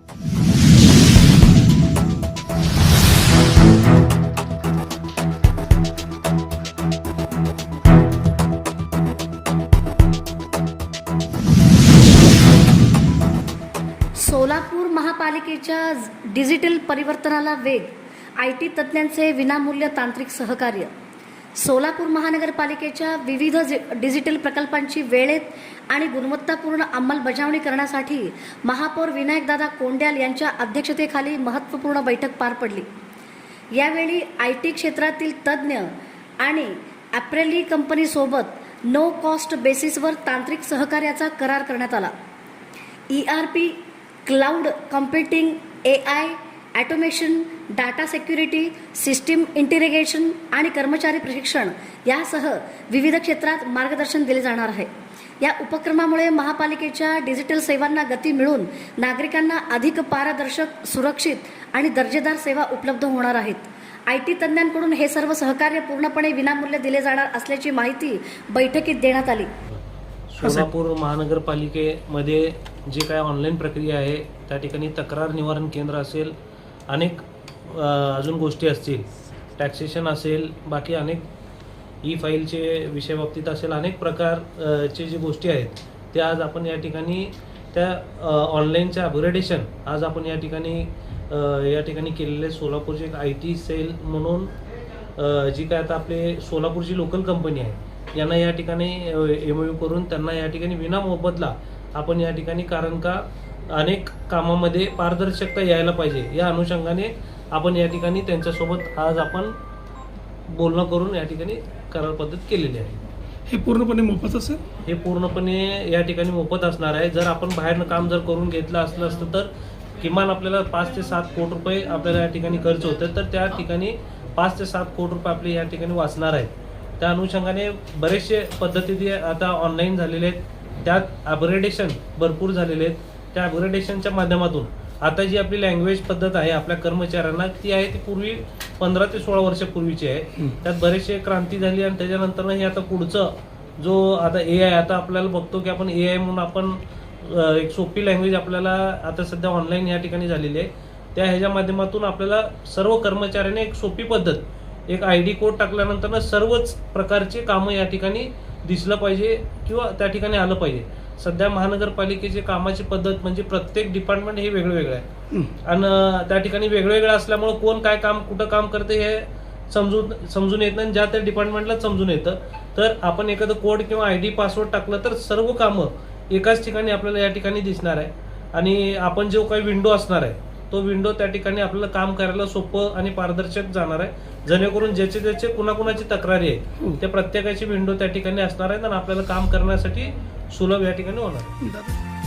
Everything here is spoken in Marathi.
सोलापूर महापालिकेच्या डिजिटल परिवर्तनाला वेग, IT तज्ज्ञांचे विनामूल्य तांत्रिक सहकार्य. सोलापूर महानगरपालिकेच्या विविध डिजिटल प्रकल्पांची वेळेत आणि गुणवत्तापूर्ण अंमलबजावणी करण्यासाठी महापौर विनायकदादा कोंड्याल यांच्या अध्यक्षतेखाली महत्त्वपूर्ण बैठक पार पडली. यावेळी IT क्षेत्रातील तज्ज्ञ आणि ॲप्रेली कंपनीसोबत नो कॉस्ट बेसिसवर तांत्रिक सहकार्याचा करार करण्यात आला. ERP, cloud computing, AI, automation, data security, system integration आणि कर्मचारी प्रशिक्षण यासह विविध क्षेत्रात मार्गदर्शन दिले जाणार आहे. या उपक्रमामुळे महापालिकेच्या डिजिटल सेवांना गती मिळून नागरिकांना अधिक पारदर्शक, सुरक्षित आणि दर्जेदार सेवा उपलब्ध होणार आहेत. IT तज्ज्ञांकडून हे सर्व सहकार्य पूर्णपणे विनामूल्य दिले जाणार असल्याची माहिती बैठकीत देण्यात आली. सोलापूर महानगरपालिकेमध्ये जे काय ऑनलाईन प्रक्रिया आहे त्या ठिकाणी तक्रार निवारण केंद्र असेल, अनेक अजून गोष्टी असतील, टॅक्सेशन असेल, बाकी अनेक फाईलचे विषय बाबतीत असेल, अनेक प्रकारचे जे गोष्टी आहेत त्या आज आपण या ठिकाणी त्या ऑनलाईनच्या अपग्रेडेशन आज आपण या ठिकाणी केलेले सोलापूरचे एक IT सेल म्हणून जी काय आता आपले सोलापूरची लोकल कंपनी आहे यांना या ठिकाणी MOU करून त्यांना या ठिकाणी विना मोबदला आपण या ठिकाणी, कारण का अनेक कामामध्ये पारदर्शकता यायला पाहिजे या अनुषंगाने आपण या ठिकाणी त्यांच्यासोबत आज आपण बोलणं करून या ठिकाणी करार पद्धत केलेली आहे. हे पूर्णपणे मोफत असेल? हे पूर्णपणे या ठिकाणी मोफत असणार आहे. जर आपण बाहेरनं काम जर करून घेतलं असतं तर किमान आपल्याला 5 ते 7 कोटी रुपये आपल्याला या ठिकाणी खर्च होतं, तर त्या ठिकाणी 5 ते 7 कोटी रुपये आपले या ठिकाणी वाचणार आहेत. त्या अनुषंगाने बरेचसे पद्धती आता ऑनलाईन झालेले आहेत, त्यात अपग्रेडेशन भरपूर झालेले आहेत. त्या अपग्रेडेशनच्या माध्यमातून आता जी आपली लँग्वेज पद्धत आहे आपल्या कर्मचाऱ्यांना ती आहे ती पूर्वी 15 ते 16 वर्षापूर्वीची आहे. त्यात बरेचसे क्रांती झाली आणि त्याच्यानंतर हे आता पुढचं जो आता AI आता आपल्याला बघतो की आपण AI म्हणून आपण एक सोपी लँग्वेज आपल्याला आता सध्या ऑनलाईन या ठिकाणी झालेली आहे. त्या ह्याच्या माध्यमातून आपल्याला सर्व कर्मचाऱ्यांनी एक सोपी पद्धत, एक ID कोड टाकल्यानंतर सर्वच प्रकारचे कामं या ठिकाणी दिसलं पाहिजे किंवा त्या ठिकाणी आलं पाहिजे. सध्या महानगरपालिकेची कामाची पद्धत म्हणजे प्रत्येक डिपार्टमेंट हे वेगळं आहे आणि त्या ठिकाणी वेगवेगळं असल्यामुळे कोण काय काम कुठं काम करते हे समजून येत नाही. ज्या त्या डिपार्टमेंटला समजून येतं, तर आपण एखादं कोड किंवा ID पासवर्ड टाकलं तर सर्व कामं एकाच ठिकाणी आपल्याला या ठिकाणी दिसणार आहे आणि आपण जो काही विंडो असणार आहे तो विंडो त्या ठिकाणी आपल्याला काम करायला सोपं आणि पारदर्शक जाणार आहे, जेणेकरून ज्याचे कुणाकुणाची तक्रारी आहे त्या प्रत्येकाची विंडो त्या ठिकाणी असणार आहे आणि आपल्याला काम करण्यासाठी सुलभ या ठिकाणी होणार आहे.